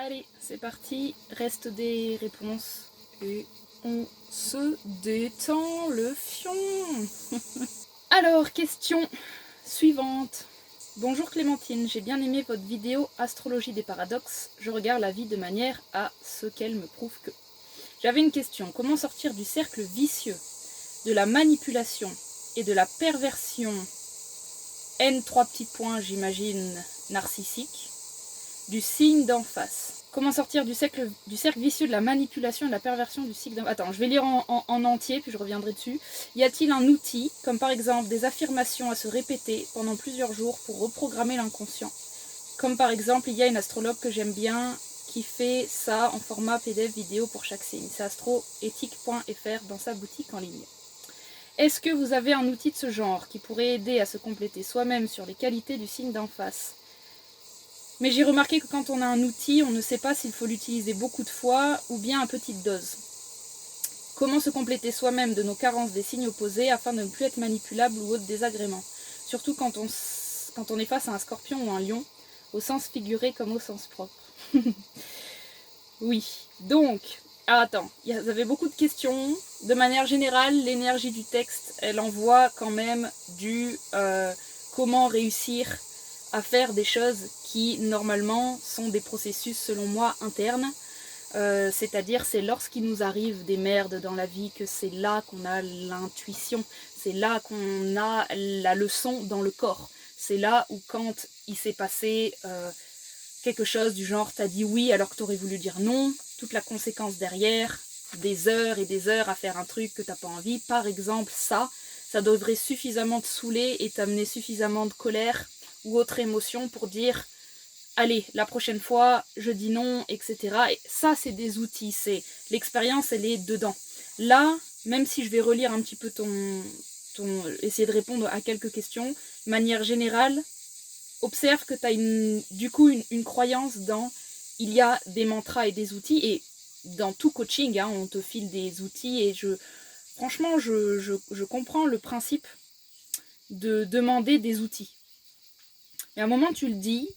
Allez, c'est parti, reste des réponses et on se détend le fion. Alors, question suivante. Bonjour Clémentine, j'ai bien aimé votre vidéo Astrologie des paradoxes. Je regarde la vie de manière à ce qu'elle me prouve que. J'avais une question. Comment sortir du cercle vicieux de la manipulation et de la perversion N3 petits points, j'imagine, narcissique, du signe d'en face? Comment sortir du cercle vicieux de la manipulation et de la perversion du signe d'en face? Attends, je vais lire en entier, puis je reviendrai dessus. Y a-t-il un outil, comme par exemple des affirmations à se répéter pendant plusieurs jours pour reprogrammer l'inconscient? Comme par exemple, il y a une astrologue que j'aime bien qui fait ça en format PDF vidéo pour chaque signe. C'est astroéthique.fr dans sa boutique en ligne. Est-ce que vous avez un outil de ce genre qui pourrait aider à se compléter soi-même sur les qualités du signe d'en face? Mais j'ai remarqué que quand on a un outil, on ne sait pas s'il faut l'utiliser beaucoup de fois ou bien à petite dose. Comment se compléter soi-même de nos carences des signes opposés afin de ne plus être manipulable ou autre désagrément? Surtout quand on est face à un scorpion ou un lion, au sens figuré comme au sens propre. Oui, donc, attends, vous avez beaucoup de questions. De manière générale, l'énergie du texte, elle envoie quand même du comment réussir à faire des choses qui, normalement, sont des processus, selon moi, internes. C'est-à-dire, c'est lorsqu'il nous arrive des merdes dans la vie que c'est là qu'on a l'intuition, c'est là qu'on a la leçon dans le corps. C'est là où quand il s'est passé quelque chose du genre t'as dit oui alors que t'aurais voulu dire non, toute la conséquence derrière, des heures et des heures à faire un truc que t'as pas envie, par exemple ça devrait suffisamment te saouler et t'amener suffisamment de colère ou autre émotion pour dire allez, la prochaine fois, je dis non, etc. Et ça, c'est des outils, c'est l'expérience, elle est dedans. Là, même si je vais relire un petit peu essayer de répondre à quelques questions, de manière générale, observe que tu as du coup une croyance dans il y a des mantras et des outils, et dans tout coaching, hein, on te file des outils, et franchement, je comprends le principe de demander des outils. Mais à un moment, tu le dis,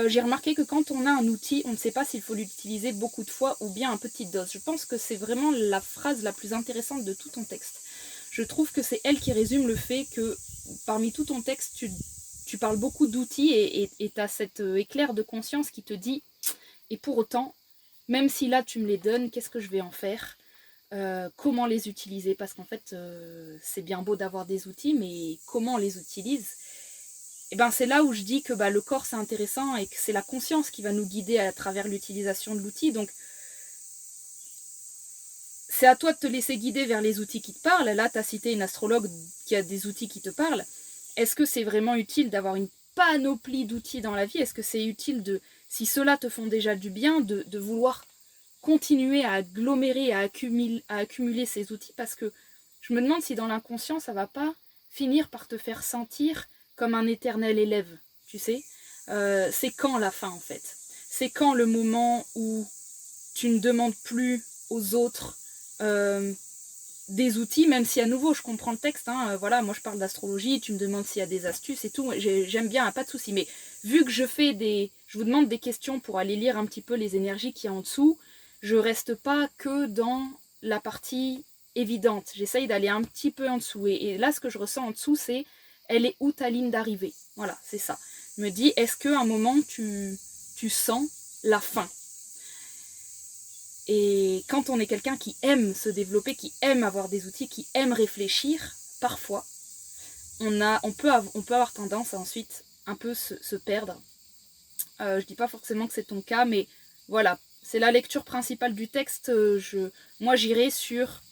j'ai remarqué que quand on a un outil, on ne sait pas s'il faut l'utiliser beaucoup de fois ou bien à petite dose. Je pense que c'est vraiment la phrase la plus intéressante de tout ton texte. Je trouve que c'est elle qui résume le fait que parmi tout ton texte, tu parles beaucoup d'outils et tu as cet éclair de conscience qui te dit, et pour autant, même si là tu me les donnes, qu'est-ce que je vais en faire? Comment les utiliser? Parce qu'en fait, c'est bien beau d'avoir des outils, mais comment on les utilise? Et ben c'est là où je dis que le corps c'est intéressant et que c'est la conscience qui va nous guider à travers l'utilisation de l'outil. Donc c'est à toi de te laisser guider vers les outils qui te parlent. Là, tu as cité une astrologue qui a des outils qui te parlent. Est-ce que c'est vraiment utile d'avoir une panoplie d'outils dans la vie? Est-ce que c'est utile si ceux-là te font déjà du bien, de vouloir continuer à agglomérer, à accumuler ces outils? Parce que je me demande si dans l'inconscient, ça va pas finir par te faire sentir comme un éternel élève, tu sais. C'est quand la fin, en fait? C'est quand le moment où tu ne demandes plus aux autres des outils, même si à nouveau je comprends le texte, hein, voilà, moi je parle d'astrologie, tu me demandes s'il y a des astuces et tout, j'aime bien, pas de souci, mais vu que je vous demande des questions pour aller lire un petit peu les énergies qu'il y a en dessous, je reste pas que dans la partie évidente, j'essaye d'aller un petit peu en dessous, et là ce que je ressens en dessous c'est, elle est où ta ligne d'arrivée? Voilà, c'est ça. Je me dis, est-ce qu'à un moment tu sens la fin? Et quand on est quelqu'un qui aime se développer, qui aime avoir des outils, qui aime réfléchir, parfois, on peut avoir tendance à ensuite un peu se perdre. Je dis pas forcément que c'est ton cas, mais voilà, c'est la lecture principale du texte. Moi, j'irai sur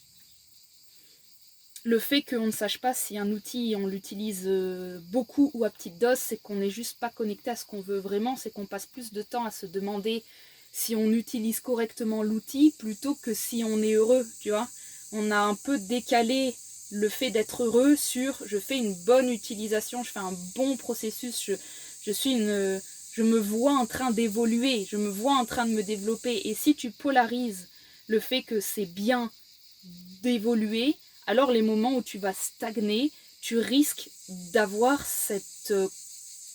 le fait qu'on ne sache pas si un outil, on l'utilise beaucoup ou à petite dose, c'est qu'on n'est juste pas connecté à ce qu'on veut vraiment, c'est qu'on passe plus de temps à se demander si on utilise correctement l'outil plutôt que si on est heureux, tu vois. On a un peu décalé le fait d'être heureux sur je fais une bonne utilisation, je fais un bon processus, je me vois en train d'évoluer, je me vois en train de me développer. Et si tu polarises le fait que c'est bien d'évoluer, alors les moments où tu vas stagner, tu risques d'avoir cette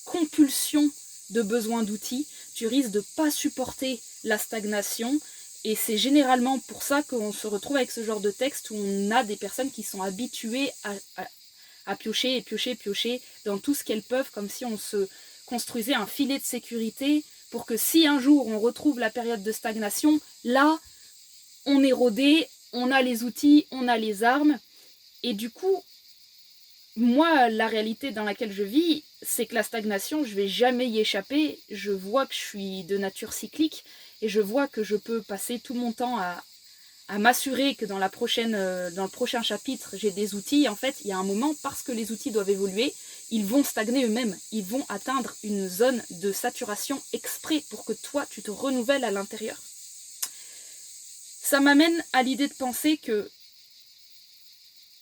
compulsion de besoin d'outils, tu risques de pas supporter la stagnation. Et c'est généralement pour ça qu'on se retrouve avec ce genre de texte où on a des personnes qui sont habituées à piocher et piocher et piocher dans tout ce qu'elles peuvent, comme si on se construisait un filet de sécurité pour que si un jour on retrouve la période de stagnation, là, on est rodé, on a les outils, on a les armes. Et du coup, moi, la réalité dans laquelle je vis, c'est que la stagnation, je vais jamais y échapper. Je vois que je suis de nature cyclique et je vois que je peux passer tout mon temps à m'assurer que dans le prochain chapitre, j'ai des outils. En fait, il y a un moment, parce que les outils doivent évoluer, ils vont stagner eux-mêmes. Ils vont atteindre une zone de saturation exprès pour que toi, tu te renouvelles à l'intérieur. Ça m'amène à l'idée de penser que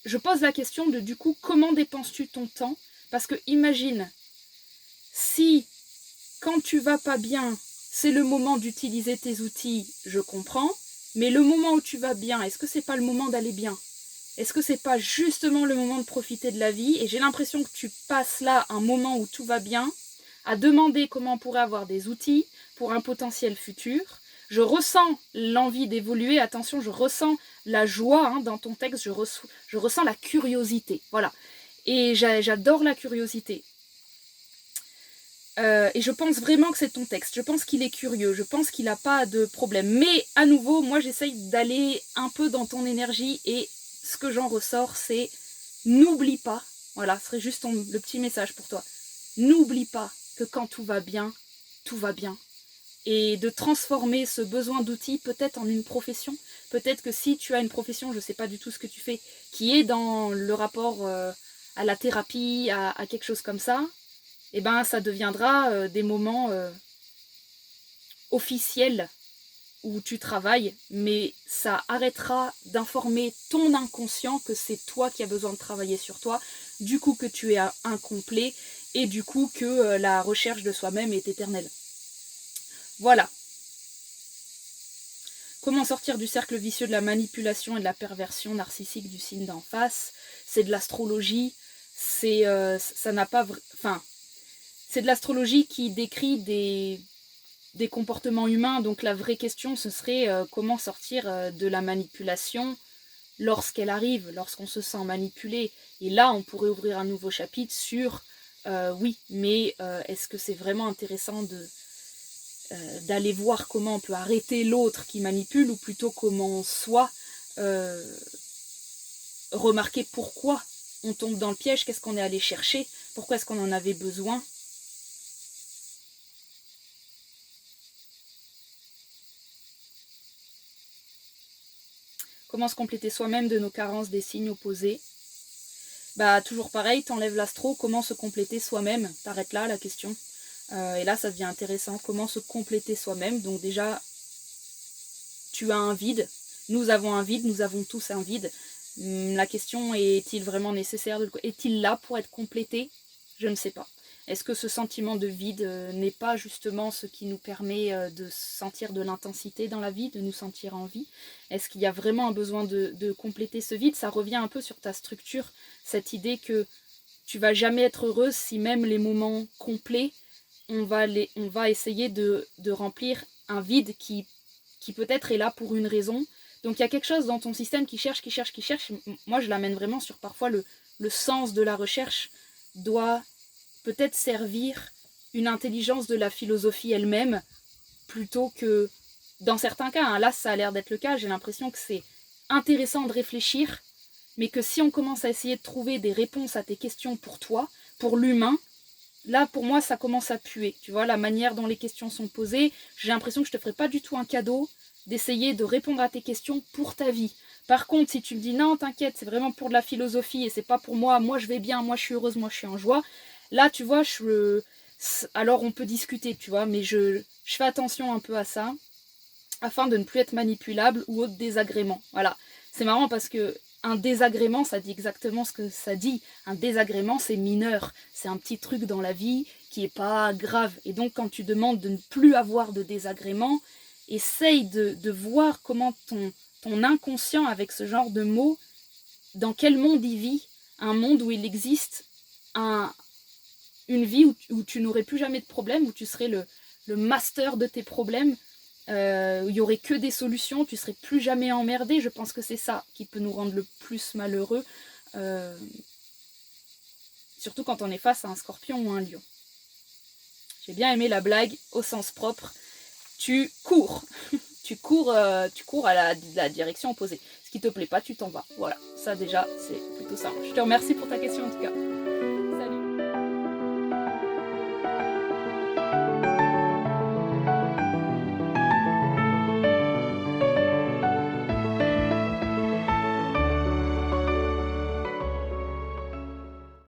je pose la question de, du coup, comment dépenses-tu ton temps? Parce que imagine, si quand tu vas pas bien, c'est le moment d'utiliser tes outils, je comprends, mais le moment où tu vas bien, est-ce que c'est pas le moment d'aller bien? Est-ce que c'est pas justement le moment de profiter de la vie? Et j'ai l'impression que tu passes là un moment où tout va bien, à demander comment on pourrait avoir des outils pour un potentiel futur. Je ressens l'envie d'évoluer, attention, je ressens la joie dans ton texte, je ressens la curiosité, voilà. Et j'adore la curiosité. Et je pense vraiment que c'est ton texte, je pense qu'il est curieux, je pense qu'il n'a pas de problème. Mais à nouveau, moi j'essaye d'aller un peu dans ton énergie et ce que j'en ressors, c'est n'oublie pas, voilà, ce serait juste le petit message pour toi, n'oublie pas que quand tout va bien, tout va bien. Et de transformer ce besoin d'outils peut-être en une profession. Peut-être que si tu as une profession, je ne sais pas du tout ce que tu fais, qui est dans le rapport à la thérapie, à quelque chose comme ça, et ben ça deviendra des moments officiels où tu travailles, mais ça arrêtera d'informer ton inconscient que c'est toi qui as besoin de travailler sur toi, du coup que tu es incomplet, et du coup que la recherche de soi-même est éternelle. Voilà. Comment sortir du cercle vicieux de la manipulation et de la perversion narcissique du signe d'en face? C'est de l'astrologie, c'est ça n'a pas... Enfin, c'est de l'astrologie qui décrit des comportements humains, donc la vraie question ce serait comment sortir de la manipulation lorsqu'elle arrive, lorsqu'on se sent manipulé. Et là, on pourrait ouvrir un nouveau chapitre sur oui, mais est-ce que c'est vraiment intéressant d'aller voir comment on peut arrêter l'autre qui manipule, ou plutôt comment soi remarquer pourquoi on tombe dans le piège, qu'est-ce qu'on est allé chercher, pourquoi est-ce qu'on en avait besoin. Comment se compléter soi-même de nos carences des signes opposés? Bah toujours pareil, t'enlèves l'astro, comment se compléter soi-même? T'arrêtes là la question. Et là ça devient intéressant, comment se compléter soi-même? Donc déjà, tu as un vide, nous avons un vide, nous avons tous un vide. La question est-il vraiment nécessaire est-il là pour être complété? Je ne sais pas. Est-ce que ce sentiment de vide n'est pas justement ce qui nous permet de sentir de l'intensité dans la vie, de nous sentir en vie? Est-ce qu'il y a vraiment un besoin de compléter ce vide? Ça revient un peu sur ta structure, cette idée que tu vas jamais être heureuse si même les moments complets, on va essayer de remplir un vide qui peut-être est là pour une raison. Donc il y a quelque chose dans ton système qui cherche. Moi je l'amène vraiment sur parfois le sens de la recherche doit peut-être servir une intelligence de la philosophie elle-même, plutôt que, dans certains cas, là ça a l'air d'être le cas, j'ai l'impression que c'est intéressant de réfléchir, mais que si on commence à essayer de trouver des réponses à tes questions pour toi, pour l'humain, là pour moi ça commence à puer. Tu vois, la manière dont les questions sont posées, j'ai l'impression que je te ferai pas du tout un cadeau d'essayer de répondre à tes questions pour ta vie. Par contre, si tu me dis non, t'inquiète, c'est vraiment pour de la philosophie et c'est pas pour moi je vais bien, moi je suis heureuse, moi je suis en joie, là tu vois, alors on peut discuter, tu vois, mais je fais attention un peu à ça, afin de ne plus être manipulable ou autre désagrément. Voilà, c'est marrant parce que un désagrément, ça dit exactement ce que ça dit. Un désagrément, c'est mineur, c'est un petit truc dans la vie qui est pas grave. Et donc quand tu demandes de ne plus avoir de désagrément, essaye de voir comment ton inconscient, avec ce genre de mots, dans quel monde il vit. Un monde où il existe une vie où tu n'aurais plus jamais de problème, où tu serais le master de tes problèmes, il n'y aurait que des solutions, tu serais plus jamais emmerdé. Je pense que c'est ça qui peut nous rendre le plus malheureux, surtout quand on est face à un scorpion ou un lion. J'ai bien aimé la blague au sens propre. Tu cours, tu cours à la direction opposée. Ce qui te plaît pas, tu t'en vas. Voilà, ça déjà, c'est plutôt ça. Je te remercie pour ta question en tout cas.